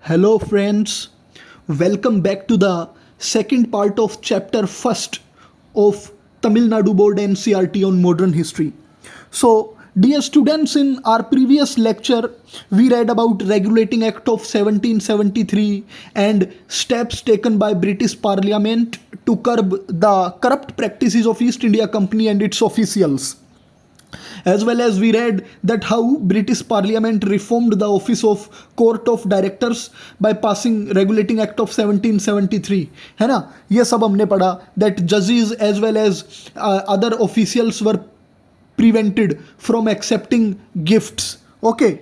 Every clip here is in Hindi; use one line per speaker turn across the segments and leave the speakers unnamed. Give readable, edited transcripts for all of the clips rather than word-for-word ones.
Hello, friends. Welcome back to the second part of chapter first of Tamil Nadu Board NCRT on modern history. So, dear students, in our previous lecture, we read about Regulating Act of 1773 and steps taken by British Parliament to curb the corrupt practices of East India Company and its officials. As well as we read that how British Parliament reformed the office of Court of Directors by passing Regulating Act of 1773, है ना. ये सब हमने पढ़ा that judges as well as other officials were prevented from accepting gifts. Okay,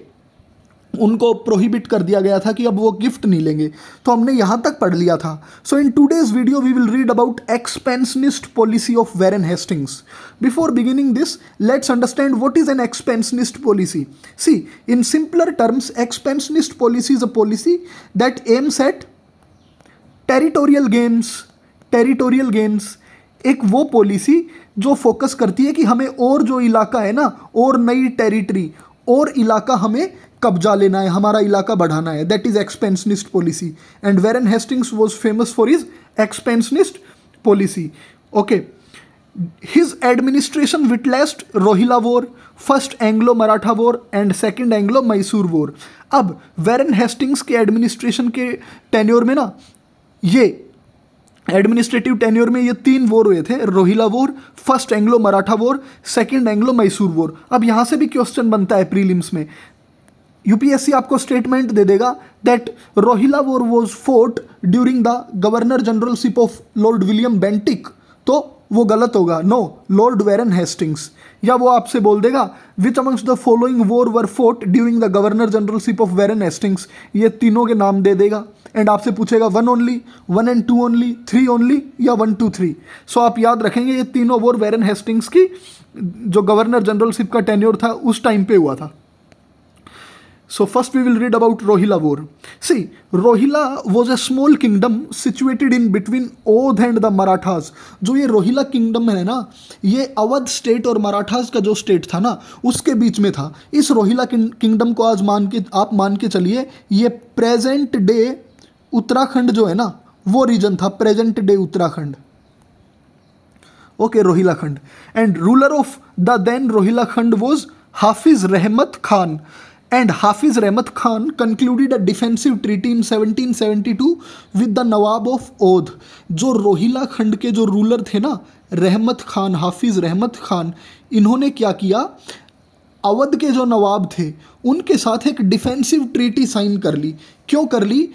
उनको प्रोहिबिट कर दिया गया था कि अब वो गिफ्ट नहीं लेंगे. तो हमने यहाँ तक पढ़ लिया था. So in today's video we will read about expansionist policy of Warren Hastings. Before beginning this, let's understand what is an expansionist policy. See, in simpler terms, expansionist policy is a policy that aims at territorial gains. एक वो पॉलिसी जो फोकस करती है कि हमें और जो इलाका है ना, और नई टेरिटरी और इलाका हमें कब्जा लेना है, हमारा इलाका बढ़ाना है. That is expansionist policy and Warren Hastings was famous for his expansionist policy. Okay, his administration witnessed Rohilla war, first Anglo Maratha war and second Anglo Mysore war. अब वैरन हेस्टिंग्स के एडमिनिस्ट्रेशन के टेन्योर में ना, ये एडमिनिस्ट्रेटिव टेन्योर में ये 3 वॉर हुए थे. Rohilla war, first Anglo Maratha war, second Anglo Mysore war. अब यहाँ से भी क्वेश्चन बनता है प्रीलिम्स में. यूपीएससी आपको स्टेटमेंट दे देगा that Rohilla war was fought during the governor generalship of Lord William Bentinck. तो वो गलत होगा. No, Lord Warren Hastings. या वो आपसे बोल देगा which amongst the following war were fought during the governor generalship of Warren Hastings. ये तीनों के नाम दे देगा एंड आपसे पूछेगा 1 ओनली, 1 and 2 ओनली, 3 ओनली या 1, 2, 3. सो आप याद रखेंगे ये तीनों वॉर वैरन हेस्टिंग्स की जो गवर्नर जनरलशिप का टेन्योर था उस टाइम पे हुआ था. So first we will read about Rohilla war. See, Rohilla was a small kingdom situated in between Oudh and the Marathas. जो ये रोहिला किंगडम है ना, ये अवध स्टेट और मराठास का जो स्टेट था ना, उसके बीच में था. इस रोहिला किंगडम को आज आप मान के चलिए ये प्रेजेंट डे उत्तराखंड जो है ना, वो रीजन था. Present day Uttarakhand. Okay, Rohilkhand. And ruler of the then Rohilkhand was हाफिज रहमत Khan. And Hafiz Rahmat Khan concluded a defensive treaty in 1772 with the Nawab of Oudh. जो रोहिला खंड के जो रूलर थे ना, रहमत खान, हाफिज रहमत खान, इन्होंने क्या किया, अवध के जो नवाब थे उनके साथ एक डिफेंसिव ट्रीटी साइन कर ली. क्यों कर ली?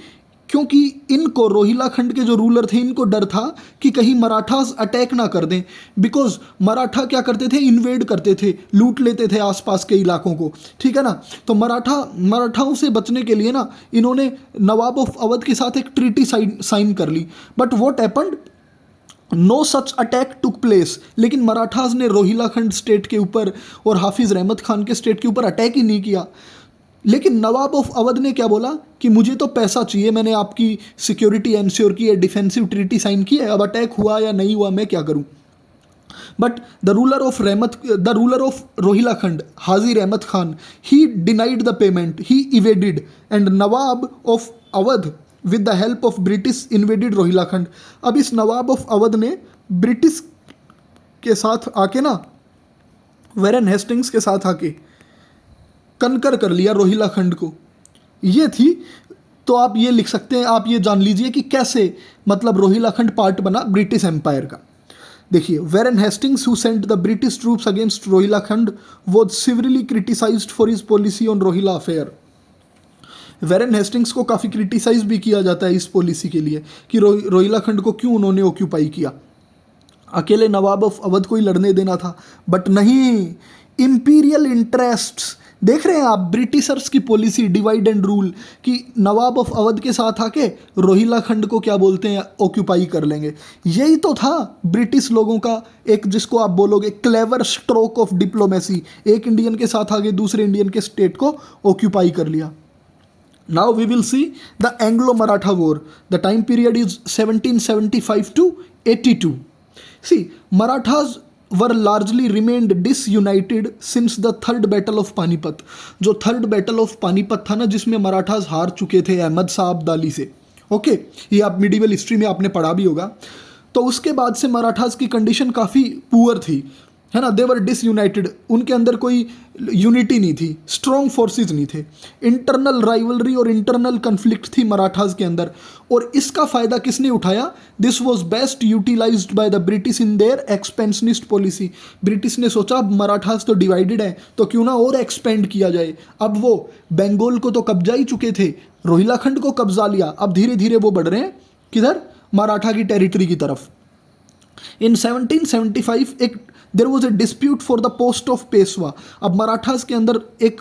क्योंकि इनको, रोहिला खंड के जो रूलर थे, इनको डर था कि कहीं मराठास अटैक ना कर दें. बिकॉज मराठा क्या करते थे, इन्वेड करते थे, लूट लेते थे आसपास के इलाकों को. ठीक है ना. तो मराठाओं से बचने के लिए ना, इन्होंने नवाब ऑफ अवध के साथ एक ट्रीटी साइन कर ली. But what happened, no such attack took place. लेकिन मराठास ने रोहिला खंड स्टेट के ऊपर और हाफिज रहमत खान के स्टेट के ऊपर अटैक ही नहीं किया. लेकिन नवाब ऑफ अवध ने क्या बोला कि मुझे तो पैसा चाहिए, मैंने आपकी सिक्योरिटी एंश्योर की है, डिफेंसिव ट्रीटी साइन की है, अब अटैक हुआ या नहीं हुआ मैं क्या करूं. But the ruler of Rohilkhand, Haji Rahmat Khan, he denied the payment, he evaded, and Nawab of Awadh with the help of British invaded Rohilkhand. अब इस नवाब ऑफ अवध ने ब्रिटिश के साथ आके ना, वैरन हेस्टिंग्स के साथ आके कनकर कर लिया रोहिला खंड को. ये थी. तो आप ये लिख सकते हैं, आप ये जान लीजिए कि कैसे मतलब रोहिला खंड पार्ट बना ब्रिटिश एम्पायर का. देखिए, Warren Hastings who sent the British troops against Rohilkhand was severely criticised for his policy on Rohilla affair. Warren Hastings को काफ़ी क्रिटिसाइज भी किया जाता है इस पॉलिसी के लिए कि रोहिला खंड को क्यों उन्होंने ऑक्यूपाई किया. अकेले नवाब ऑफ अवध को ही लड़ने देना था, बट नहीं, इंपीरियल इंटरेस्ट्स. देख रहे हैं आप ब्रिटिशर्स की पॉलिसी, डिवाइड एंड रूल, कि नवाब ऑफ अवध के साथ आके रोहिला खंड को क्या बोलते हैं, ऑक्यूपाई कर लेंगे. यही तो था ब्रिटिश लोगों का एक, जिसको आप बोलोगे क्लेवर स्ट्रोक ऑफ डिप्लोमेसी. एक इंडियन के साथ आगे दूसरे इंडियन के स्टेट को ऑक्यूपाई कर लिया. Now we will see the Anglo Maratha war. The time period is 1775 to 82. See, Marathas were largely remained disunited since the third battle of Panipat. जो थर्ड बैटल ऑफ पानीपत था ना, जिसमें मराठास हार चुके थे अहमद शाह अब्दाली से, ओके, ये आप मिडिवल हिस्ट्री में आपने पढ़ा भी होगा। तो उसके बाद से मराठास की कंडीशन काफ़ी पुअर थी, है ना। देवर डिसयूनाइटेड, उनके अंदर कोई यूनिटी नहीं थी, स्ट्रॉन्ग फोर्सेस नहीं थे, इंटरनल राइवलरी और इंटरनल कन्फ्लिक्ट थी मराठास के अंदर। और इसका फ़ायदा किसने उठाया? This was best utilized by the British in their expansionist policy. British ने सोचा अब मराठास तो डिवाइडेड है, तो क्यों ना और एक्सपेंड किया जाए। अब वो बंगाल को तो कब्जा ही चुके थे, रोहिलाखंड को कब्जा लिया, अब धीरे धीरे वो बढ़ रहे हैं किधर? मराठा की टेरिटरी की तरफ। इन 1775 एक there was a dispute for the post of Peshwa. अब मराठास के अंदर एक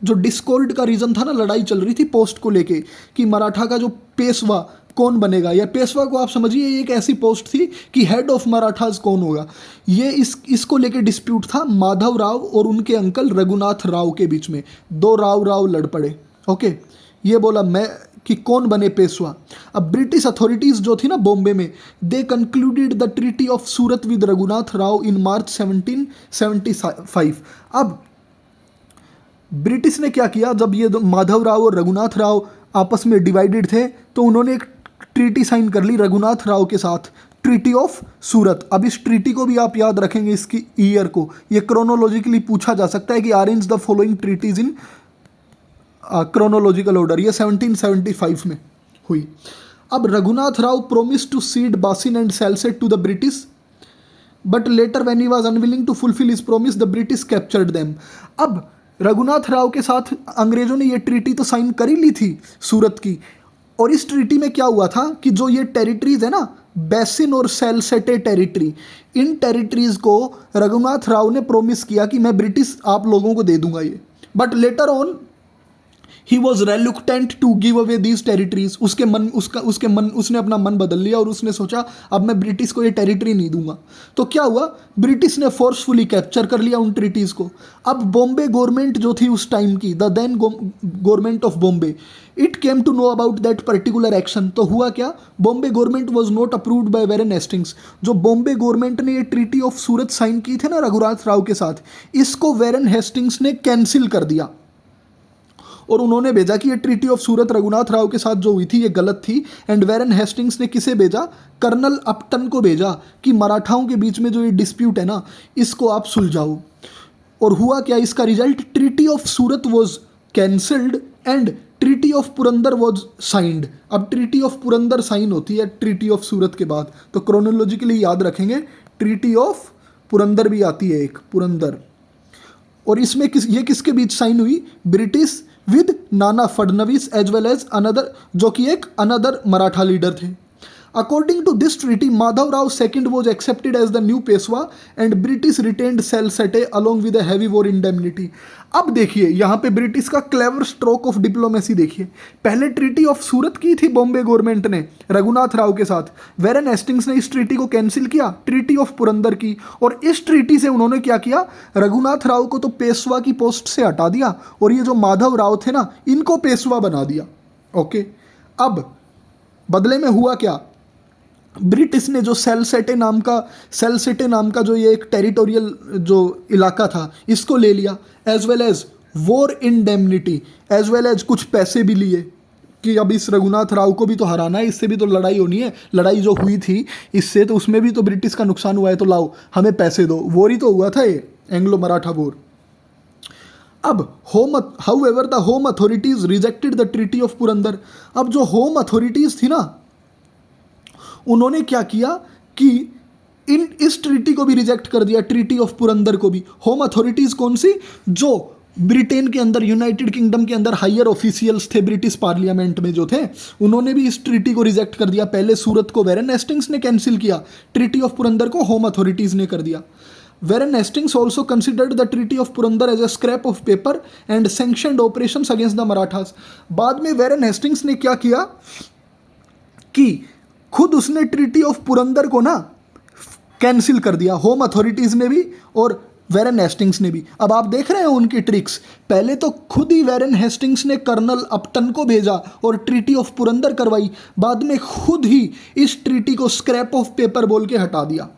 जो डिस्कॉर्ड का रीज़न था ना, लड़ाई चल रही थी पोस्ट को लेके कि मराठा का जो पेशवा कौन बनेगा, या पेशवा को आप समझिए एक ऐसी पोस्ट थी कि हेड ऑफ मराठास कौन होगा। ये इसको लेके डिस्प्यूट था माधव राव और उनके अंकल रघुनाथ राव के बीच में। दो राव लड़ पड़े, ओके। ये बोला मैं कि कौन बने पेशवा। अब ब्रिटिश अथॉरिटीज़ जो थी ना बॉम्बे में, they concluded the treaty of Surat with Raghunath Rao in March 1775। अब ब्रिटिश ने क्या किया, जब ये माधव राव और रघुनाथ राव आपस में डिवाइडेड थे, तो उन्होंने एक ट्रीटी साइन कर ली रघुनाथ राव के साथ, ट्रीटी ऑफ सूरत। अब इस ट्रीटी को भी आप याद रखेंगे, इसकी ईयर को, ये क्रोनोलॉजिकली पूछा जा सकता है कि arrange the following treaties in chronological order. ये 1775 में हुई। अब Raghunath Rao promise to cede Bassein and Salsette to the British, but later when he was unwilling to fulfil his promise the British captured them. अब रघुनाथ राव के साथ अंग्रेजों ने ये ट्रीटी तो साइन कर ही ली थी सूरत की, और इस ट्रीटी में क्या हुआ था कि जो ये टेरिटरीज है ना, बेसिन और सैलसेटे टेरिटरी, इन टेरिटरीज को रघुनाथ राव ने प्रोमिस किया कि मैं ब्रिटिश आप लोगों को दे दूंगा ये, but later on he was reluctant to give away these territories. उसने अपना मन बदल लिया और उसने सोचा अब मैं ब्रिटिश को ये टेरिटरी नहीं दूंगा। तो क्या हुआ, ब्रिटिश ने फोर्सफुली कैप्चर कर लिया उन ट्रीटीज को। अब बॉम्बे गवर्नमेंट जो थी उस टाइम की, the then government of Bombay, it came to know about that particular action. तो हुआ क्या, Bombay government was not approved by Warren Hastings. जो बॉम्बे गवर्नमेंट ने ये ट्रीटी ऑफ सूरत साइन की थे ना रघुनाथ राव के साथ, इसको वेरन हेस्टिंग्स ने कैंसिल कर दिया और उन्होंने भेजा कि ये ट्रीटी ऑफ सूरत रघुनाथ राव के साथ जो हुई थी ये गलत थी। एंड वेरन हेस्टिंग्स ने किसे भेजा, कर्नल अपटन को भेजा कि मराठाओं के बीच में जो ये डिस्प्यूट है ना, इसको आप सुलझाओ। और हुआ क्या, इसका result, treaty of Surat was cancelled and treaty of Purandar was signed. अब ट्रीटी ऑफ पुरंदर साइन होती है ट्रीटी ऑफ सूरत के बाद, तो क्रोनोलॉजिकली याद रखेंगे ट्रीटी ऑफ पुरंदर भी आती है एक, पुरंदर। और इसमें ये किसके बीच साइन हुई, British with Nana Phadnavis as well as another, जो कि एक अनदर मराठा लीडर थे। According to this treaty Madhav Rao second was accepted as the new Peshwa and British retained Salsette along with a heavy war indemnity. अब देखिए यहाँ पे ब्रिटिश का क्लेवर स्ट्रोक ऑफ डिप्लोमेसी देखिए। पहले ट्रीटी ऑफ सूरत की थी बॉम्बे गवर्नमेंट ने रघुनाथ राव के साथ, वेरन हेस्टिंग्स ने इस ट्रीटी को कैंसिल किया, ट्रीटी ऑफ पुरंदर की, और इस ट्रीटी से उन्होंने क्या किया, रघुनाथ राव को तो पेशवा की पोस्ट से हटा दिया और ये जो माधव राव थे ना, इनको पेशवा बना दिया, ओके। अब बदले में हुआ क्या, ब्रिटिश ने जो सैलसेटे नाम का जो ये एक टेरिटोरियल जो इलाका था, इसको ले लिया, as well as war indemnity, as well as कुछ पैसे भी लिए कि अब इस रघुनाथ राव को भी तो हराना है, इससे भी तो लड़ाई होनी है, लड़ाई जो हुई थी इससे तो उसमें भी तो ब्रिटिश का नुकसान हुआ है, तो लाओ हमें पैसे दो। वॉर ही तो हुआ था ये, एंग्लो मराठा वॉर। अब however the home authorities rejected the treaty of Purandar. अब जो होम अथॉरिटीज थी ना, उन्होंने क्या किया कि इस ट्रीटी को भी रिजेक्ट कर दिया, ट्रीटी ऑफ पुरंदर को भी। होम अथॉरिटीज कौन सी, जो ब्रिटेन के अंदर, यूनाइटेड किंगडम के अंदर हायर ऑफिशियल्स थे ब्रिटिश पार्लियामेंट में जो थे, उन्होंने भी इस ट्रीटी को रिजेक्ट कर दिया। पहले सूरत को वेरन हेस्टिंग्स ने कैंसिल किया, ट्रीटी ऑफ पुरंदर को होम अथॉरिटीज ने कर दिया। Warren Hastings also considered the treaty of Purandar as a scrap of paper and sanctioned operations against the Marathas. बाद में वेरन हेस्टिंग्स ने क्या किया कि खुद उसने ट्रीटी ऑफ पुरंदर को ना कैंसिल कर दिया, होम अथॉरिटीज ने भी और वेरन हेस्टिंग्स ने भी। अब आप देख रहे हैं उनकी ट्रिक्स, पहले तो खुद ही वेरन हेस्टिंग्स ने कर्नल अपटन को भेजा और ट्रीटी ऑफ पुरंदर करवाई, बाद में खुद ही इस ट्रीटी को स्क्रैप ऑफ पेपर बोल के हटा दिया।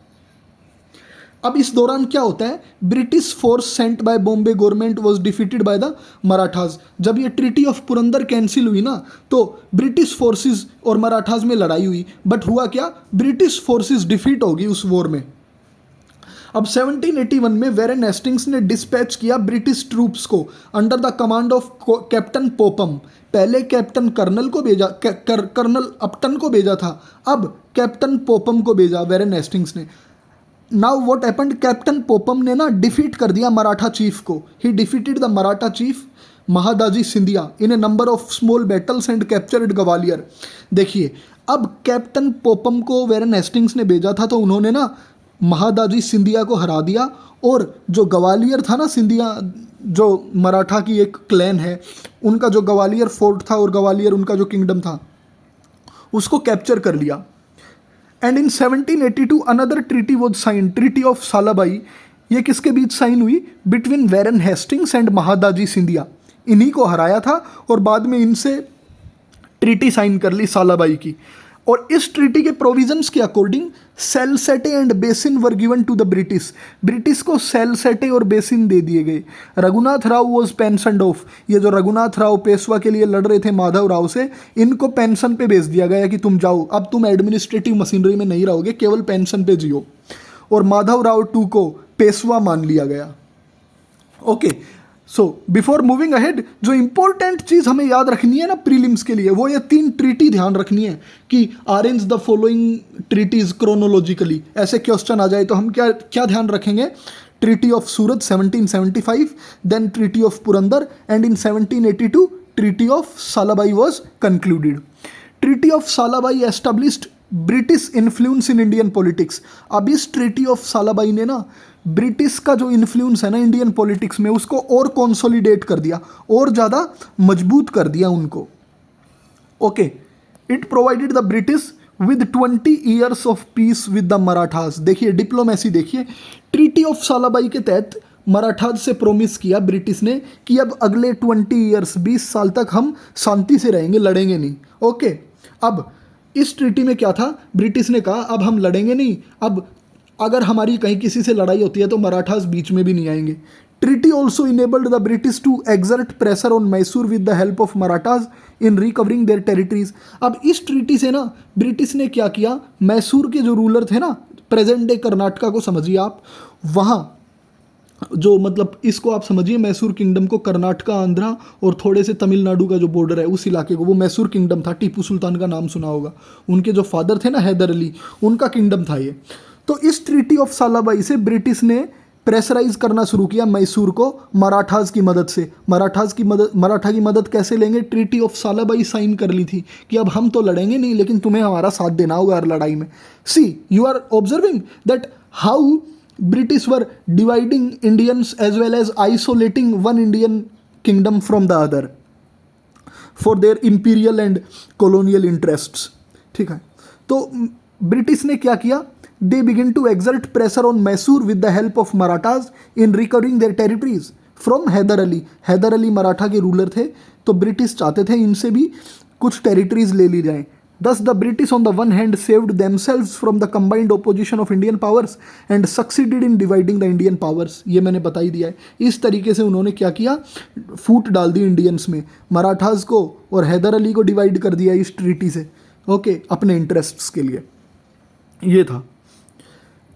अब इस दौरान क्या होता है, British force sent by Bombay government was defeated by the Marathas. जब ये ट्रीटी ऑफ पुरंदर कैंसिल हुई ना, तो ब्रिटिश फोर्सेस और मराठास में लड़ाई हुई, बट हुआ क्या, ब्रिटिश फोर्सेस डिफीट हो गई उस वॉर में। अब 1781 में वेरेन हेस्टिंग्स ने डिस्पैच किया ब्रिटिश ट्रूप्स को under the command of captain Popham. पहले कैप्टन कर्नल को भेजा, कर्नल अपटन को भेजा था, अब कैप्टन पोपम को भेजा वेरेन हेस्टिंग्स ने। Now what happened, captain Popham ने ना डिफीट कर दिया मराठा चीफ को। He defeated the Maratha chief Mahadaji Scindia in a number of small battles and captured Gwalior. देखिए, अब कैप्टन पोपम को वेरेन हेस्टिंग्स ने भेजा था, तो उन्होंने ना महादाजी सिंधिया को हरा दिया, और जो ग्वालियर था ना, सिंधिया जो मराठा की एक क्लैन है, उनका जो ग्वालियर फोर्ट था और ग्वालियर उनका जो किंगडम था, उसको कैप्चर कर लिया। And in 1782 another treaty was sign, treaty of Salbai. ये किसके बीच साइन हुई, between Warren Hastings and Mahadaji Scindia. इन्हीं को हराया था और बाद में इनसे ट्रीटी साइन कर ली सालाबाई की। और इस ट्रीटी के प्रोविजंस के according Salsette and Bassein were given to the British. British को सेलसेटे और बेसिन दे दिए गए। Raghunath Rao was pensioned off. ये जो रघुनाथ राव पेशवा के लिए लड़ रहे थे माधव राव से, इनको पेंशन पे भेज दिया गया कि तुम जाओ, अब तुम एडमिनिस्ट्रेटिव मशीनरी में नहीं रहोगे, केवल पेंशन पे जियो। और माधव राव टू को पेशवा मान लिया गया। Okay, so before moving ahead, जो इंपॉर्टेंट चीज़ हमें याद रखनी है ना प्रीलिम्स के लिए, वो ये 3 ट्रीटी ध्यान रखनी है कि arrange the following treaties chronologically. ऐसे क्वेश्चन आ जाए तो हम क्या क्या ध्यान रखेंगे, treaty of Surat 1775, then treaty of Purandar, and in 1782 treaty of Salbai was concluded. Treaty of Salbai established British influence in Indian politics. अब इस ट्रीटी ऑफ सालाबाई ने ना ब्रिटिश का जो इन्फ्लुएंस है ना इंडियन पॉलिटिक्स में, उसको और कंसोलिडेट कर दिया, और ज़्यादा मजबूत कर दिया उनको। Okay, it provided the British with 20 years of peace with the Marathas. देखिए डिप्लोमेसी, देखिए ट्रीटी ऑफ सालाबाई के तहत मराठास से प्रोमिस किया ब्रिटिश ने कि अब अगले 20 ईयर्स 20 साल तक हम शांति से रहेंगे, लड़ेंगे नहीं। ओके, अब इस ट्रीटी में क्या था, ब्रिटिश ने कहा अब हम लड़ेंगे नहीं, अब अगर हमारी कहीं किसी से लड़ाई होती है तो मराठास बीच में भी नहीं आएंगे। Treaty also enabled the British to exert pressure on Mysore with the help of Marathas in recovering their territories. अब इस ट्रीटी से ना ब्रिटिश ने क्या किया, मैसूर के जो रूलर थे ना, प्रेजेंट डे कर्नाटका को समझिए आप, वहाँ जो मतलब इसको आप समझिए मैसूर किंगडम को, कर्नाटका, आंध्रा और थोड़े से तमिलनाडु का जो बॉर्डर है उस इलाके को, वो मैसूर किंगडम था। टीपू सुल्तान का नाम सुना होगा, उनके जो फादर थे ना हैदर अली, उनका किंगडम था ये। तो इस ट्रीटी ऑफ सालाबाई से ब्रिटिश ने प्रेशराइज करना शुरू किया मैसूर को मराठास की मदद से। मराठा की मदद कैसे लेंगे, ट्रीटी ऑफ सालाबाई साइन कर ली थी कि अब हम तो लड़ेंगे नहीं, लेकिन तुम्हें हमारा साथ देना होगा हर लड़ाई में। See you are observing that how British were dividing Indians as well as isolating one Indian kingdom from the other for their imperial and colonial interests. ठीक है, तो ब्रिटिश ने क्या किया, they begin to exert pressure on Mysore with the help of Marathas in recovering their territories from Haider Ali. Haider Ali Maratha के रूलर थे, तो ब्रिटिश चाहते थे इनसे भी कुछ टेरिटरीज ले ली जाएं। Thus the British on the one hand saved themselves from the combined opposition of Indian powers and succeeded in dividing the Indian powers। ये मैंने बता ही दिया है। इस तरीके से उन्होंने क्या किया, फूट डाल दी इंडियंस में, मराठास को और हैदर अली को डिवाइड कर दिया इस ट्रीटी से। ओके, अपने इंटरेस्ट्स के लिए। ये था।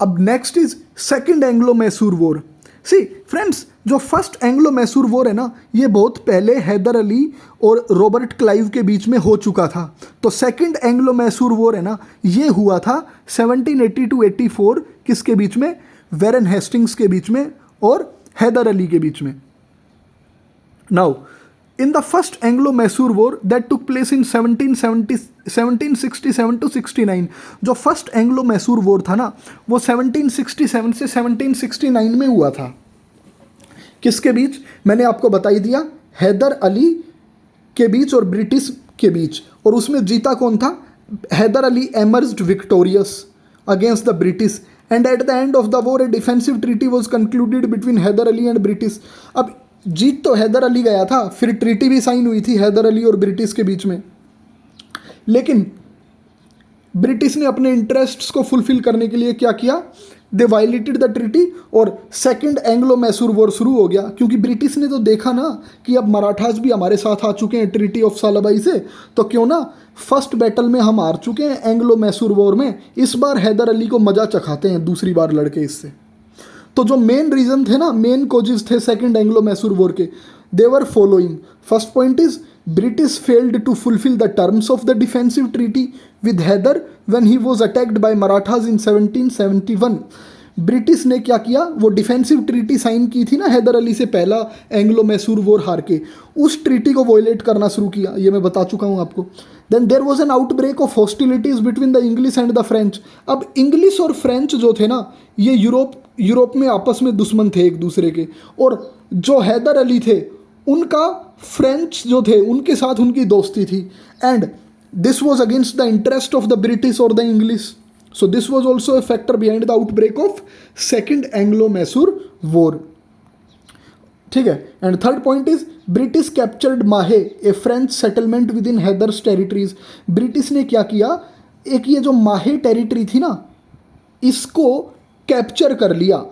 अब next is second Anglo Mysore war. See friends, जो फर्स्ट एंग्लो मैसूर वॉर है ना, ये बहुत पहले हैदर अली और रॉबर्ट क्लाइव के बीच में हो चुका था। तो सेकंड एंग्लो मैसूर वॉर है ना, ये हुआ था 1780-84 किसके बीच में, वेरेन हेस्टिंग्स के बीच में और हैदर अली के बीच में। Now in the first Anglo-Mysore War that took place in 1767 to 69, जो फर्स्ट एंग्लो मैसूर वॉर था ना, वो 1767 से 1769 में हुआ था। किसके बीच, मैंने आपको बता ही दिया, हैदर अली के बीच और ब्रिटिश के बीच। और उसमें जीता कौन था, Haider Ali emerged victorious against the British and at the end of the war a defensive treaty was concluded between Haider Ali and British। अब जीत तो हैदर अली गया था, फिर ट्रीटी भी साइन हुई थी हैदर अली और ब्रिटिश के बीच में, लेकिन ब्रिटिश ने अपने इंटरेस्ट्स को फुलफिल करने के लिए क्या किया, दे वायलेटेड द ट्रीटी और सेकंड एंग्लो मैसूर वॉर शुरू हो गया, क्योंकि ब्रिटिश ने तो देखा ना कि अब मराठास भी हमारे साथ आ चुके हैं ट्रीटी ऑफ सालाबाई से, तो क्यों ना फर्स्ट बैटल में हम हार चुके हैं एंग्लो मैसूर वॉर में, इस बार हैदर अली को मजा चखाते हैं दूसरी बार लड़के इससे। तो जो मेन रीजन थे ना, मेन कोजेस थे सेकंड एंग्लो मैसूर वॉर के, they were following. First point is British failed to fulfil the terms of the defensive treaty with Hyder when he was attacked by Marathas in 1771। British ने क्या किया, वो डिफेंसिव ट्रीटी साइन की थी ना हैदर अली से पहला एंग्लो मैसूर वॉर हार के, उस ट्रीटी को वॉयलेट करना शुरू किया, ये मैं बता चुका हूँ आपको। Then there was an outbreak of hostilities between the English and the French. अब इंग्लिश और फ्रेंच जो थे ना, ये यूरोप में आपस में दुश्मन थे एक दूसरे के, और जो हैदर अली थे उनका फ्रेंच जो थे उनके साथ उनकी दोस्ती थी, and this was against the interest of the British और the English. So this was also a factor behind the outbreak of second Anglo-Mysore war. ठीक है, and third point is British captured Mahe, a French settlement within Hyder's territories. British ने क्या किया, एक ये जो माहे टेरिटरी थी ना, इसको कैप्चर कर लिया,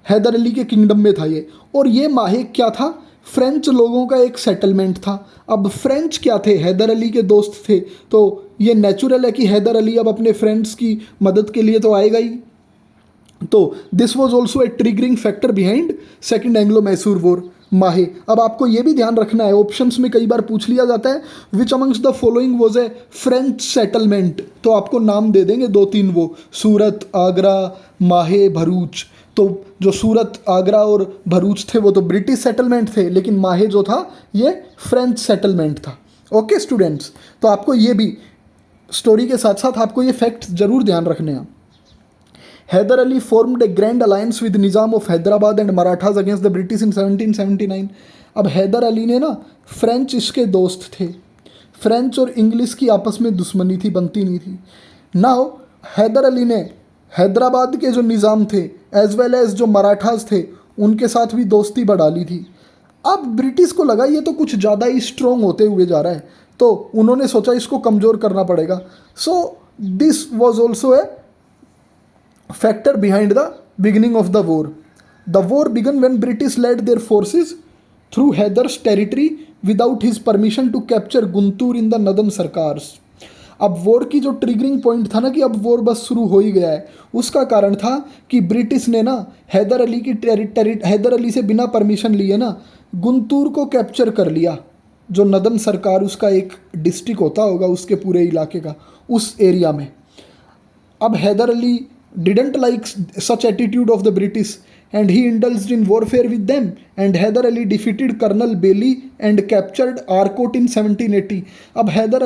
हैदर अली के किंगडम में था ये, और ये माहे क्या था, फ्रेंच लोगों का एक सेटलमेंट था। अब फ्रेंच क्या थे, हैदर अली के दोस्त थे, तो ये नेचुरल है कि हैदर अली अब अपने फ्रेंड्स की मदद के लिए तो आएगा ही। तो this was also a triggering factor behind second Anglo Mysore war, माहे। अब आपको ये भी ध्यान रखना है, ऑप्शंस में कई बार पूछ लिया जाता है विच amongst the following was a French settlement, तो आपको नाम दे देंगे दो तीन, वो सूरत, आगरा, माहे, भरूच। तो जो सूरत, आगरा और भरूच थे वो तो ब्रिटिश सेटलमेंट थे, लेकिन माहे जो था ये फ्रेंच सेटलमेंट था। ओके स्टूडेंट्स, तो आपको ये भी स्टोरी के साथ साथ आपको ये फैक्ट जरूर ध्यान रखने हैं। Hyder Ali formed a grand alliance with Nizam of Hyderabad and Marathas against the British in 1779। अब हैदर अली ने ना, फ्रेंच इसके दोस्त थे, फ्रेंच और इंग्लिश की आपस में दुश्मनी थी, बनती नहीं थी। नाउ हैदर अली ने हैदराबाद के जो निज़ाम थे एज वेल एज जो मराठाज थे उनके साथ भी दोस्ती बढ़ा ली थी। अब ब्रिटिश को लगा ये तो कुछ ज़्यादा ही स्ट्रॉन्ग होते हुए जा रहा है, तो उन्होंने सोचा इसको कमज़ोर करना पड़ेगा। So this was also a factor behind the beginning of the war. The war began when British led their forces through Hyder's territory without his permission to capture Guntur in the northern Circars. अब वॉर की जो ट्रिगरिंग पॉइंट था ना कि अब वॉर बस शुरू हो ही गया है, उसका कारण था कि ब्रिटिश ने ना हैदर अली से बिना परमिशन लिए ना गुंटूर को कैप्चर कर लिया, जो नदन सरकार उसका एक डिस्ट्रिक्ट होता होगा उसके पूरे इलाके का, उस एरिया में। अब Hyder Ali didn't like such attitude of the British and he indulged in warfare with them, and Hyder Ali defeated colonel Baillie and captured Arcot in 1780। अब हैदर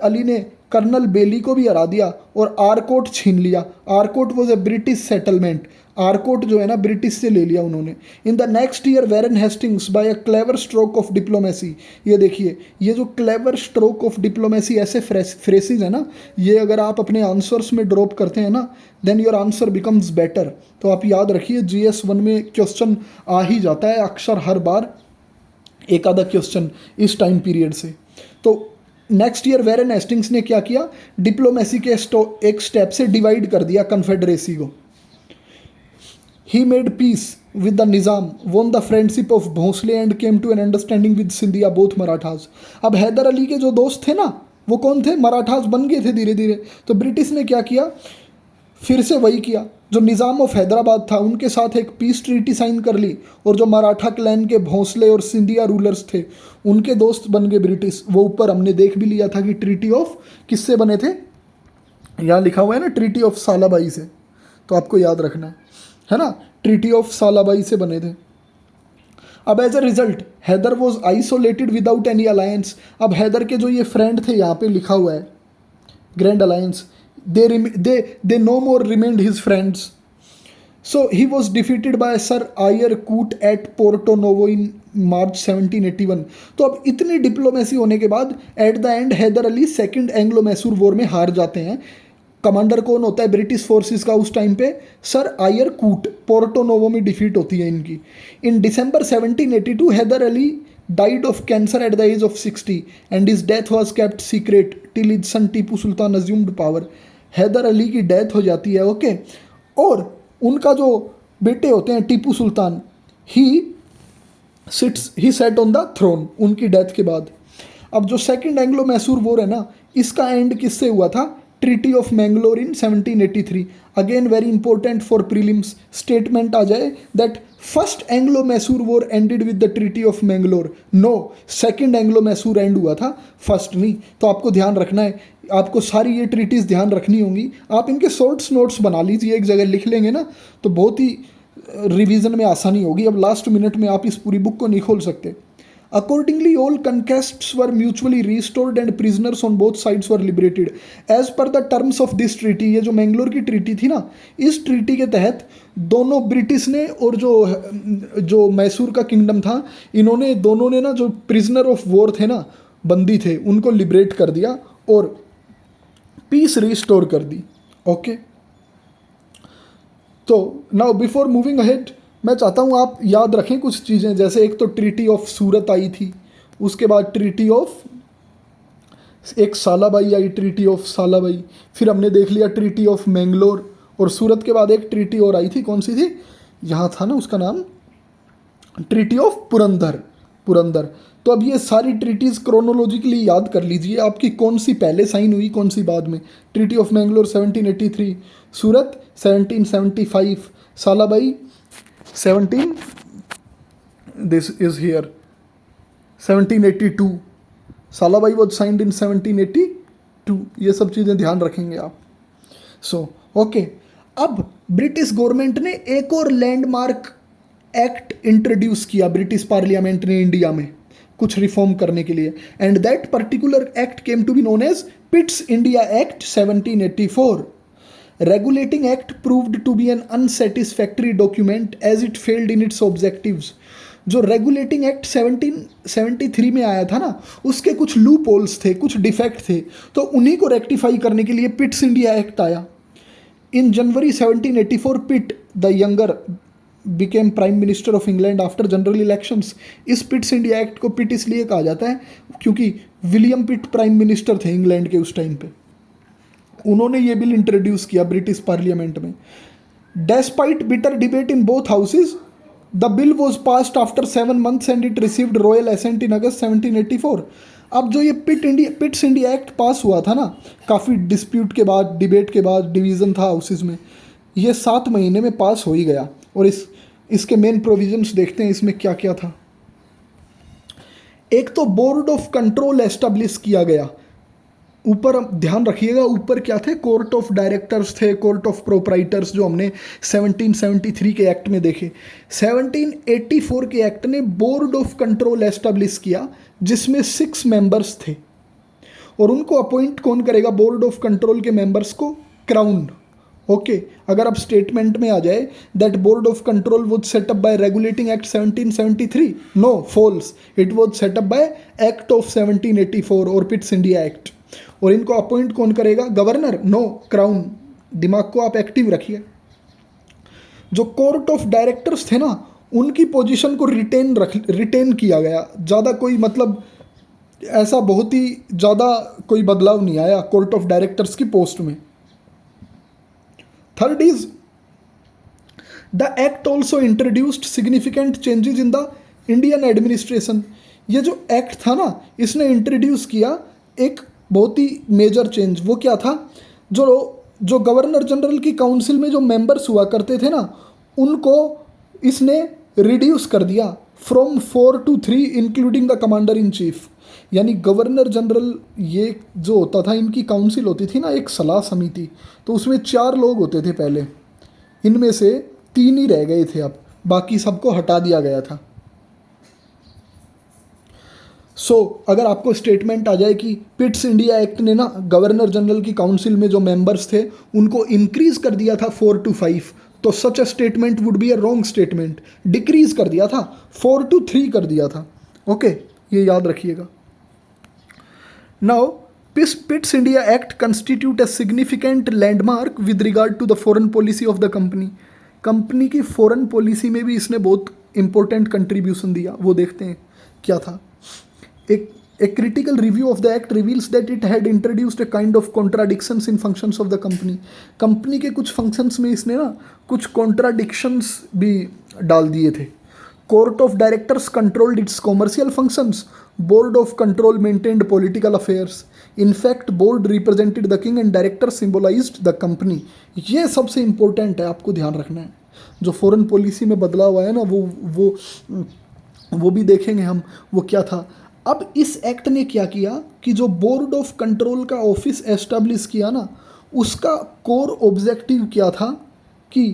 अली ने कर्नल बेली को भी हरा दिया और आरकोट छीन लिया। Arcot was a British settlement, Arcot जो है ना ब्रिटिश से ले लिया उन्होंने। In the next year Warren Hastings by a clever stroke of diplomacy, ये देखिए ये जो क्लेवर स्ट्रोक ऑफ डिप्लोमेसी ऐसे फ्रेसेस है ना, ये अगर आप अपने आंसर्स में ड्रॉप करते हैं ना, then your answer becomes better. तो आप याद रखिए GS1 में क्वेश्चन आ ही जाता है अक्सर, हर बार एक आधा क्वेश्चन इस टाइम पीरियड से। तो नेक्स्ट ईयर वैरन हेस्टिंग्स ने क्या किया, डिप्लोमेसी के एक स्टेप से डिवाइड कर दिया कन्फेडरेसी को। He made peace with the Nizam, won the friendship of Bhonsle and came to an understanding with Scindia both Marathas. अब हैदर अली के जो दोस्त थे ना, वो कौन थे, मराठाज बन गए थे धीरे धीरे। तो ब्रिटिश ने क्या किया, फिर से वही किया, जो निज़ाम ऑफ हैदराबाद था उनके साथ एक पीस ट्रीटी साइन कर ली, और जो मराठा क्लैन के भोंसले और सिंधिया रूलर्स थे उनके दोस्त बन गए ब्रिटिश। वो ऊपर हमने देख भी लिया था कि ट्रीटी ऑफ किससे बने थे, यहाँ लिखा हुआ है ना, ट्रीटी ऑफ सालाबाई से, तो आपको याद रखना है ना, ट्रीटी ऑफ सालाबाई से बने थे। अब as a result Hyder was isolated without any alliance. अब हैदर के जो ये फ्रेंड थे, यहाँ पे लिखा हुआ है grand alliance, they no more remained his friends. So he was defeated by Sir Eyre Coote at Porto Novo in March 1781. तो अब इतनी डिप्लोमेसी होने के बाद at the end Hyder Ali second Anglo Mysore war में हार जाते हैं। कमांडर कौन होता है ब्रिटिश फोर्सेस का उस टाइम पे, सर आयर कूट, पोर्टो नोवो में डिफीट होती है इनकी। इन दिसंबर 1782 Haider Ali died of cancer at the age of 60 and his death was kept secret till his son Tipu Sultan assumed power. Haider Ali की डेथ हो जाती है, ओके। और उनका जो बेटे होते हैं टीपू सुल्तान, ही सेट ऑन द थ्रोन उनकी डेथ के बाद। अब जो सेकंड एंग्लो मैसूर वॉर है ना, इसका एंड किससे हुआ था? Treaty of Mangalore in 1783। Again very important for prelims, statement आ जाए that first Anglo Mysore war ended with the treaty of Mangalore. No, second Anglo Mysore end हुआ था, फर्स्ट नहीं। तो आपको ध्यान रखना है, आपको सारी ये ट्रीटीज ध्यान रखनी होंगी। आप इनके शॉर्ट्स नोट्स बना लीजिए, एक जगह लिख लेंगे ना तो बहुत ही रिवीजन में आसानी होगी। अब लास्ट मिनट में आप इस पूरी बुक को नहीं खोल सकते। Accordingly, all conquests were mutually restored and prisoners on both sides were liberated. As per the terms of this treaty, ये जो मैंगलोर की ट्रीटी थी ना, इस ट्रीटी के तहत दोनों ब्रिटिश ने और जो मैसूर का किंगडम था, इन्होंने दोनों ने ना जो प्रिजनर ऑफ वॉर थे ना, बंदी थे, उनको लिबरेट कर दिया और पीस रिस्टोर कर दी, ओके। तो नाउ बिफोर मूविंग अहेड, मैं चाहता हूँ आप याद रखें कुछ चीज़ें, जैसे एक तो ट्रीटी ऑफ सूरत आई थी, उसके बाद ट्रीटी ऑफ एक सालाबाई आई, ट्रीटी ऑफ सालाबाई, फिर हमने देख लिया ट्रीटी ऑफ मैंगलोर, और सूरत के बाद एक ट्रीटी और आई थी, कौन सी थी? यहाँ था ना उसका नाम, ट्रीटी ऑफ पुरंदर। तो अब ये सारी ट्रीटीज़ क्रोनोलॉजिकली याद कर लीजिए, आपकी कौन सी पहले साइन हुई, कौन सी बाद में। Treaty of Mangalore 1783, Surat 1775, Salbai 17, this is here 1782, Salbai was signed in 1782। ये सब चीज़ें ध्यान रखेंगे आप। सो ओके, अब ब्रिटिश गवर्नमेंट ने एक और लैंडमार्क एक्ट इंट्रोड्यूस किया ब्रिटिश पार्लियामेंट ने इंडिया में कुछ रिफॉर्म करने के लिए, and that particular act came to be known as Pitt's India act 1784। Regulating Act proved to be an unsatisfactory document as it failed in its objectives। जो रेगुलेटिंग एक्ट 1773 में आया था ना, उसके कुछ लूप होल्स थे, कुछ डिफेक्ट थे, तो उन्हीं को रेक्टिफाई करने के लिए पिट्स इंडिया एक्ट आया। In January 1784 Pitt the younger became prime minister of England after general elections. इस पिट्स इंडिया एक्ट को पिट इसलिए कहा जाता है क्योंकि विलियम पिट प्राइम मिनिस्टर थे इंग्लैंड के उस टाइम पे, उन्होंने ये बिल इंट्रोड्यूस किया ब्रिटिश पार्लियामेंट में। Despite bitter debate in both houses, the bill was passed after 7 months and it received royal assent in August 1784। अब जो ये पिट्स इंडिया एक्ट पास हुआ था ना, काफ़ी डिस्प्यूट के बाद, डिबेट के बाद, डिवीज़न था हाउसेज में, ये 7 महीने में पास हो ही गया। और इसके मेन प्रोविजंस देखते हैं इसमें क्या क्या था। एक तो बोर्ड ऑफ कंट्रोल एस्टेब्लिश किया गया। ऊपर ध्यान रखिएगा, ऊपर क्या थे? कोर्ट ऑफ डायरेक्टर्स थे, कोर्ट ऑफ प्रोप्राइटर्स, जो हमने 1773 के एक्ट में देखे। 1784 के एक्ट ने बोर्ड ऑफ कंट्रोल एस्टेब्लिश किया जिसमें 6 मेंबर्स थे, और उनको अपॉइंट कौन करेगा बोर्ड ऑफ कंट्रोल के मेंबर्स को? Crown, okay. अगर आप स्टेटमेंट में आ जाए that board of control was set up by regulating act 1773, no, false, it was set up by act of 1784 और पिट्स इंडिया एक्ट। और इनको अपॉइंट कौन करेगा? Governor, no, crown. दिमाग को आप एक्टिव रखिए। जो कोर्ट ऑफ डायरेक्टर्स थे ना, उनकी पोजीशन को रिटेन किया गया। ज़्यादा कोई मतलब ऐसा बहुत ही ज़्यादा कोई बदलाव नहीं आया कोर्ट ऑफ डायरेक्टर्स की पोस्ट में। Third is the act also introduced significant changes in the Indian administration. ये जो एक्ट था ना, इसने इंट्रोड्यूस किया एक बहुत ही मेजर चेंज। वो क्या था? जो गवर्नर जनरल की काउंसिल में जो मेंबर्स हुआ करते थे ना, उनको इसने रिड्यूस कर दिया from 4 to 3 including the commander in chief. यानी गवर्नर जनरल ये जो होता था, इनकी काउंसिल होती थी ना, एक सलाह समिति, तो उसमें 4 लोग होते थे पहले, इनमें से 3 ही रह गए थे, अब बाकी सबको हटा दिया गया था। अगर आपको स्टेटमेंट आ जाए कि पिट्स इंडिया एक्ट ने ना गवर्नर जनरल की काउंसिल में जो मेंबर्स थे उनको इंक्रीज कर दिया था 4 to 5, तो such a statement would be a wrong statement. Decrees कर दिया था, 4 to 3 कर दिया था, ओके, ये याद रखिएगा। Now Pitt's India act constitute a significant landmark with regard to the foreign policy of the company. Company की फॉरेन पॉलिसी में भी इसने बहुत इंपॉर्टेंट कंट्रीब्यूशन दिया। वो देखते हैं क्या था। एक A critical review of the act reveals that it had introduced a kind of contradictions in functions of the company. Company के कुछ फंक्शंस में इसने ना कुछ कॉन्ट्राडिक्शंस भी डाल दिए थे. Court of directors controlled its commercial functions. Board of control maintained political affairs. In fact board represented the king and director symbolised the company. ये सबसे इंपॉर्टेंट है, आपको ध्यान रखना है. जो फॉरेन पॉलिसी में बदलाव आया ना वो भी देखेंगे हम, वो क्या था. अब इस एक्ट ने क्या किया कि जो बोर्ड ऑफ कंट्रोल का ऑफिस एस्टेब्लिश किया ना, उसका कोर ऑब्जेक्टिव क्या था कि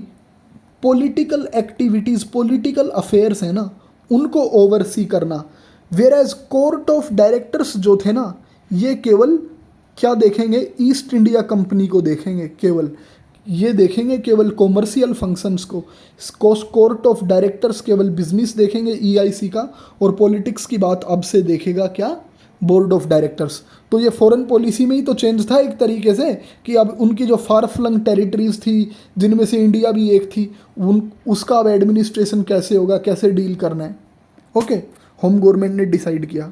पॉलिटिकल एक्टिविटीज़, पॉलिटिकल अफेयर्स है ना, उनको ओवरसी करना. Whereas court of directors जो थे ना, ये केवल क्या देखेंगे, ईस्ट इंडिया कंपनी को देखेंगे, केवल ये देखेंगे, केवल कॉमर्शियल फंक्शंस को. कोर्ट ऑफ डायरेक्टर्स केवल बिजनेस देखेंगे ईआईसी का, और पॉलिटिक्स की बात अब से देखेगा क्या, बोर्ड ऑफ डायरेक्टर्स. तो ये फॉरेन पॉलिसी में ही तो चेंज था एक तरीके से, कि अब उनकी जो फार फ्लंग टेरिटरीज थी जिनमें से इंडिया भी एक थी, उसका अब एडमिनिस्ट्रेशन कैसे होगा, कैसे डील करना है. ओके, होम गवर्नमेंट ने डिसाइड किया.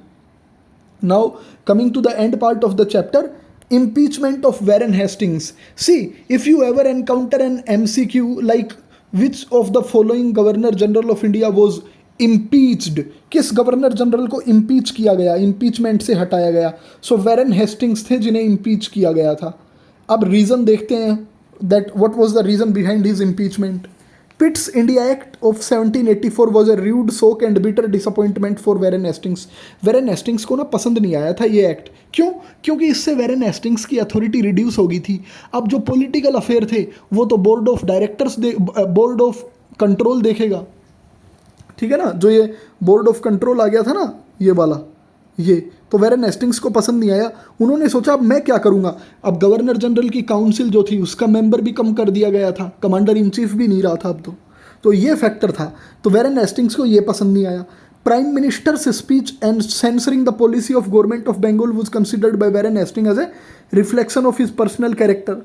Now coming to the end part of the chapter, impeachment of Warren Hastings. See, if you ever encounter an MCQ like which of the following Governor General of India was impeached, किस गवर्नर जनरल को impeach किया गया, impeachment से हटाया गया. So Warren Hastings थे जिन्हें impeach किया गया था. अब रीज़न देखते हैं that what was the reason behind his impeachment. Pitt's India Act of 1784 was a rude shock and bitter disappointment for Warren Hastings. Warren Hastings को ना पसंद नहीं आया था ये एक्ट. क्यों? क्योंकि इससे Warren Hastings की अथॉरिटी रिड्यूस हो गई थी. अब जो पॉलिटिकल अफेयर थे वो तो board of directors, board of control देखेगा. ठीक है ना, जो ये बोर्ड ऑफ कंट्रोल आ गया था ना, ये वाला, ये तो Warren Hastings को पसंद नहीं आया. उन्होंने सोचा अब मैं क्या करूंगा. अब गवर्नर जनरल की काउंसिल जो थी उसका मेंबर भी कम कर दिया गया था, कमांडर इन चीफ भी नहीं रहा था अब तो ये फैक्टर था. तो Warren Hastings को ये पसंद नहीं आया. Prime minister's speech and censoring the policy of government of Bengal was considered by Warren Hastings as a reflection of his personal character.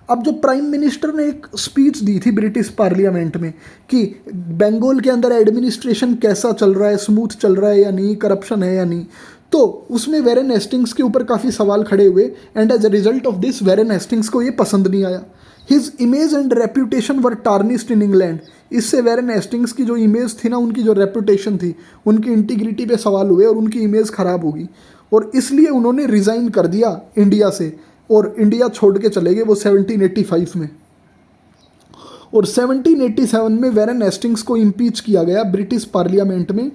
अब जो प्राइम मिनिस्टर ने एक स्पीच दी थी ब्रिटिश पार्लियामेंट में कि बंगाल के अंदर एडमिनिस्ट्रेशन कैसा चल रहा है, स्मूथ चल रहा है या नहीं, करप्शन है या नहीं, तो उसमें Warren Hastings के ऊपर काफ़ी सवाल खड़े हुए. And as a result of this Warren Hastings को ये पसंद नहीं आया. His image and reputation were tarnished in England. इससे Warren Hastings की जो इमेज थी ना, उनकी जो रेप्यूटेशन थी, उनकी इंटीग्रिटी पे सवाल हुए और उनकी इमेज ख़राब होगी, और इसलिए उन्होंने रिज़ाइन कर दिया इंडिया से और इंडिया छोड़ के चले गए वो 1785 में. और 1787 में Warren Hastings को इम्पीच किया गया ब्रिटिश पार्लियामेंट में.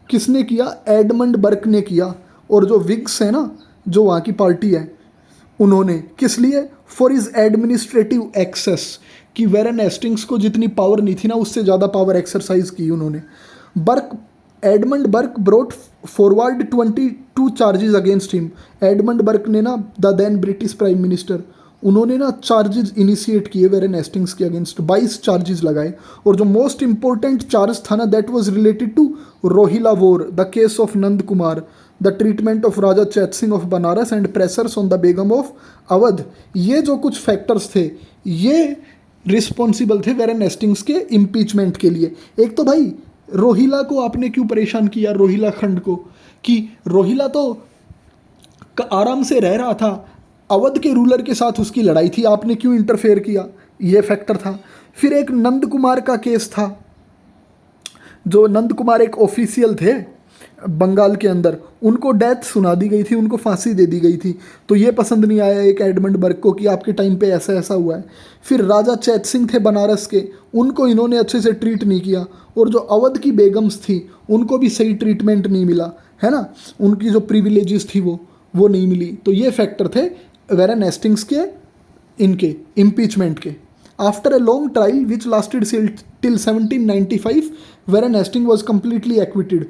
किसने किया? एडमंड बर्क ने किया. और जो विग्स है ना, जो वहाँ की पार्टी है, उन्होंने किस लिए? फॉर इज एडमिनिस्ट्रेटिव एक्सेस, कि Warren Hastings को जितनी पावर नहीं थी ना, उससे ज़्यादा पावर एक्सरसाइज की उन्होंने. Edmund Burke brought forward 22 charges against him. Edmund Burke ने ना, the then British prime minister, उन्होंने ना चार्जेस इनिशिएट किए Warren Hastings के अगेंस्ट. 22 चार्जेस लगाए. और जो मोस्ट इंपॉर्टेंट चार्ज था ना, that was related to Rohilla war, the case of Nand Kumar, the treatment of Raja Chait Singh of Banaras and pressures on the Begum of Awadh. ये जो कुछ फैक्टर्स थे, ये रिस्पॉन्सिबल थे Warren Hastings के इम्पीचमेंट के लिए. एक तो भाई रोहिला को आपने क्यों परेशान किया, रोहिला खंड को, कि रोहिला तो आराम से रह रहा था, अवध के रूलर के साथ उसकी लड़ाई थी, आपने क्यों इंटरफेयर किया, ये फैक्टर था. फिर एक नंद कुमार का केस था, जो नंद कुमार एक ऑफिशियल थे बंगाल के अंदर, उनको डेथ सुना दी गई थी, उनको फांसी दे दी गई थी. तो ये पसंद नहीं आया एक एडमंड बर्क को कि आपके टाइम पे ऐसा ऐसा हुआ है. फिर राजा चैत सिंह थे बनारस के, उनको इन्होंने अच्छे से ट्रीट नहीं किया. और जो अवध की बेगम्स थी, उनको भी सही ट्रीटमेंट नहीं मिला, है ना, उनकी जो प्रिविलेजेस थी वो नहीं मिली. तो ये फैक्टर थे Warren Hastings के इनके इम्पीचमेंट के. After a long trial which lasted till 1795, Warren Hastings was completely acquitted.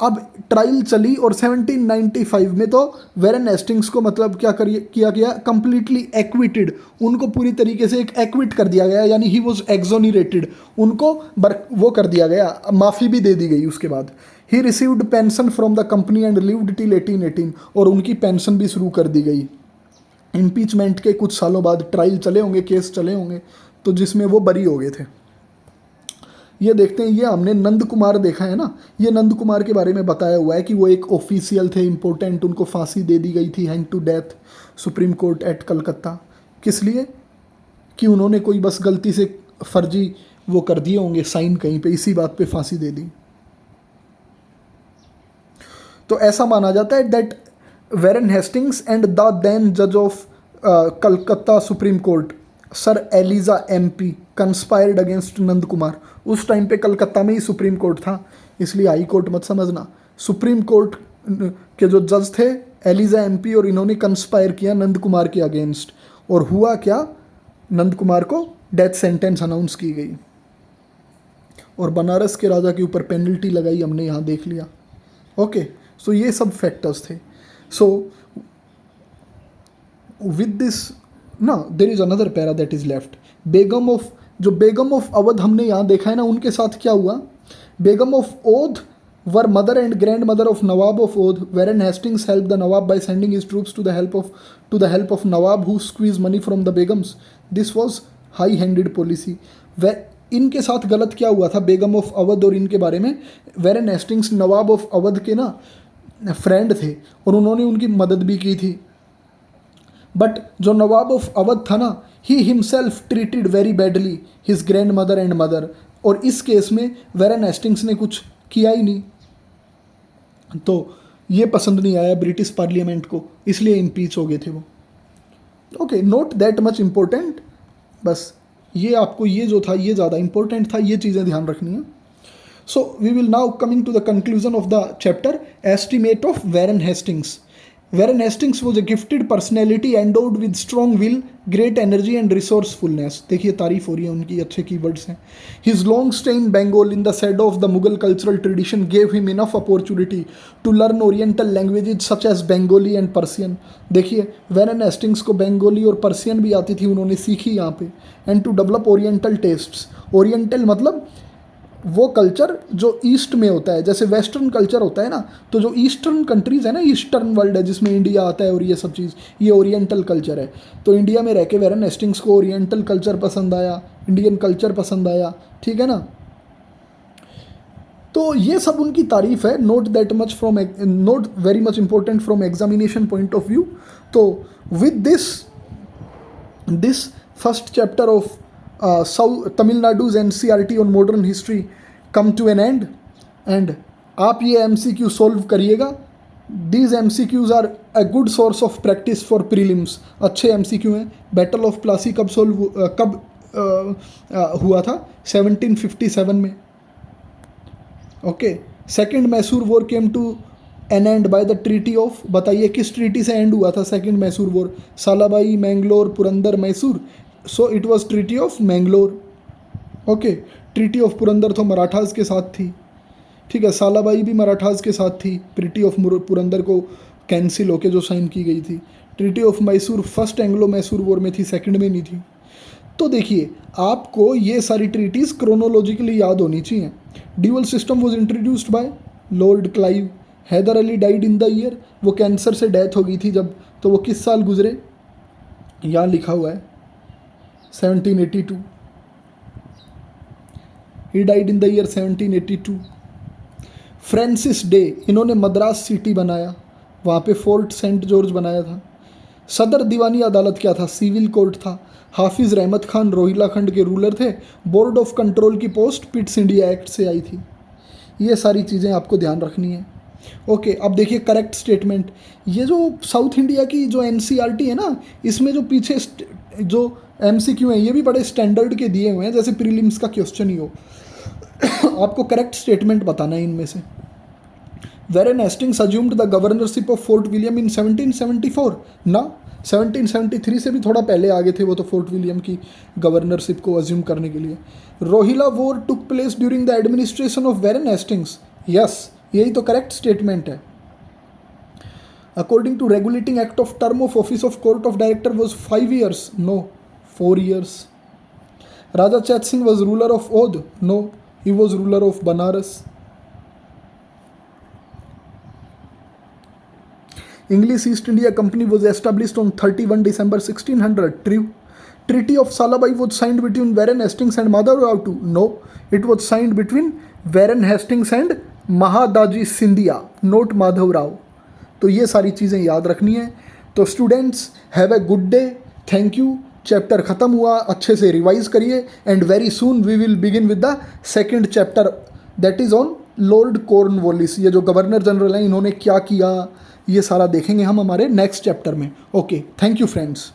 अब ट्रायल चली और 1795 में तो Warren Hastings को मतलब क्या किया गया, कम्प्लीटली एक्विटेड. उनको पूरी तरीके से एक एक्विट कर दिया गया, यानी ही वॉज एक्सोनरेटेड. उनको वो कर दिया गया, माफ़ी भी दे दी गई. उसके बाद he received pension from the company and lived till 1818, और उनकी पेंशन भी शुरू कर दी गई. इम्पीचमेंट के कुछ सालों बाद ट्रायल चले होंगे, केस चले होंगे, तो जिसमें वो बरी हो गए थे. ये देखते हैं, ये हमने नंद कुमार देखा है ना, ये नंद कुमार के बारे में बताया हुआ है कि वो एक ऑफिशियल थे इम्पोर्टेंट, उनको फांसी दे दी गई थी, hang to death, supreme court at Calcutta. किस लिए? कि उन्होंने कोई बस गलती से फर्जी वो कर दिए होंगे साइन कहीं पे, इसी बात पे फांसी दे दी। तो ऐसा माना जाता है that Warren Hastings and the then जज of Calcutta supreme court sir Elijah Impey conspired against Nand Kumar. उस टाइम पे कलकत्ता में ही सुप्रीम कोर्ट था, इसलिए हाई कोर्ट मत समझना। सुप्रीम कोर्ट के जो जज थे एलिजा एमपी, और इन्होंने कंस्पायर किया नंद कुमार के अगेंस्ट। और हुआ क्या, नंद कुमार को डेथ सेंटेंस अनाउंस की गई और बनारस के राजा के ऊपर पेनल्टी लगाई, हमने यहाँ देख लिया। ओके, सो ये सब फैक्टर्स थे। सो विद दिस ना there is another para that is left. Begum of, जो बेगम ऑफ अवध हमने यहाँ देखा है ना, उनके साथ क्या हुआ? Begum of Oudh were mother and grandmother of Nawab of Oudh. Warren Hastings help the Nawab by sending his troops to the help of Nawab who squeeze money from the Begums. This was high handed policy. वे इनके साथ गलत क्या हुआ था बेगम ऑफ अवध और इनके बारे में? Warren Hastings Nawab of Awadh के ना फ्रेंड थे और उन्होंने उनकी मदद भी की थी। बट जो नवाब ऑफ अवध था ना, he himself treated very badly his grand mother and mother. और इस केस में वेरन हेस्टिंग्स ने कुछ किया ही नहीं, तो ये पसंद नहीं आया ब्रिटिश पार्लियामेंट को, इसलिए इम्पीच हो गए थे वो। Okay, not that much important, बस ये आपको ये जो था ये ज़्यादा इंपॉर्टेंट था, ये चीज़ें ध्यान रखनी है। So we will now coming to the conclusion of the chapter, estimate of Warren Hastings. Warren Hastings was a gifted personality endowed with strong will, great energy and resourcefulness. देखिए तारीफ हो रही है उनकी, अच्छे कीवर्ड्स हैं। His long stay in Bengal in the shadow of the Mughal cultural tradition gave him enough opportunity to learn oriental languages such as Bengali and Persian. देखिए वेरन हेस्टिंग्स को बंगाली और पर्सियन भी आती थी, उन्होंने सीखी यहाँ पे। And to develop oriental tastes. Oriental मतलब वो कल्चर जो ईस्ट में होता है, जैसे वेस्टर्न कल्चर होता है ना, तो जो ईस्टर्न कंट्रीज़ है ना, ईस्टर्न वर्ल्ड है जिसमें इंडिया आता है और ये सब चीज़, ये ओरिएंटल कल्चर है। तो इंडिया में रह के वेरन हेस्टिंग्स को ओरिएंटल कल्चर पसंद आया, इंडियन कल्चर पसंद आया, ठीक है ना। तो ये सब उनकी तारीफ है, not very much important from examination point of view. तो with this first chapter of तमिलनाडु's NCERT on modern history come to an end, and आप ये MCQ सॉल्व करिएगा। These MCQs are a good source of practice for prelims। अच्छे MCQ हैं। बैटल ऑफ प्लासी कब हुआ था? 1757 में। Okay, second Mysore war came to an end by the treaty of, बताइए किस ट्रीटी से एंड हुआ था second Mysore war? Salbai, Mangalore, Purandar, Mysore. So it was treaty of Mangalore. Okay, treaty of Purandar तो मराठास के साथ थी, ठीक है। सालाबाई भी मराठास के साथ थी, ट्रीटी ऑफ पुरंदर को कैंसिल होके जो साइन की गई थी। Treaty of Mysore first Anglo Mysore war में थी, सेकंड में नहीं थी। तो देखिए आपको ये सारी ट्रीटीज़ क्रोनोलॉजिकली याद होनी चाहिए। Dual system was introduced by lord Clive. Hyder Ali died in the year, वो कैंसर से डेथ हो गई थी जब, तो वो किस साल गुजरे? यहाँ लिखा हुआ है 1782। He died in the year 1782। Francis day, इन्होंने मद्रास सिटी बनाया, वहाँ पे फोर्ट सेंट जॉर्ज बनाया था। सदर दीवानी अदालत क्या था? सिविल कोर्ट था। हाफिज़ रहमत खान रोहिला खंड के रूलर थे। बोर्ड ऑफ कंट्रोल की पोस्ट पिट्स इंडिया एक्ट से आई थी। ये सारी चीज़ें आपको ध्यान रखनी है। ओके, अब देखिए करेक्ट स्टेटमेंट। ये जो साउथ इंडिया की जो NCERT है ना, इसमें जो पीछे जो MCQ हैं ये भी बड़े स्टैंडर्ड के दिए हुए हैं, जैसे प्रीलिम्स का क्वेश्चन ही हो। आपको करेक्ट स्टेटमेंट बताना है इनमें से। Warren Hastings assumed the governorship of Fort William in 1774 ना, 1773 से भी थोड़ा पहले आ गए थे वो तो फोर्ट विलियम की गवर्नरशिप को अज्यूम करने के लिए। Rohilla war took place during the administration of Warren Hastings. Yes, यही तो करेक्ट स्टेटमेंट है। According to regulating act of term of office of court of director was 5 years, no 4 years। Raja Chait Singh was ruler of Oudh, no he was ruler of Banaras. English East India Company was established on 31 December 1600, true। Treaty of Salabai was signed between Warren Hastings and Madhavrao too? No, it was signed between Warren Hastings and Mahadaji Scindia, not Madhavrao. तो ये सारी चीज़ें याद रखनी है. तो students, have a good day. Thank you. Chapter ख़त्म हुआ, अच्छे से रिवाइज करिए. And very soon we will begin with the second chapter, that is on lord Cornwallis. ये जो गवर्नर जनरल हैं, इन्होंने क्या किया, ये सारा देखेंगे हम हमारे नेक्स्ट चैप्टर में. Okay, thank you friends.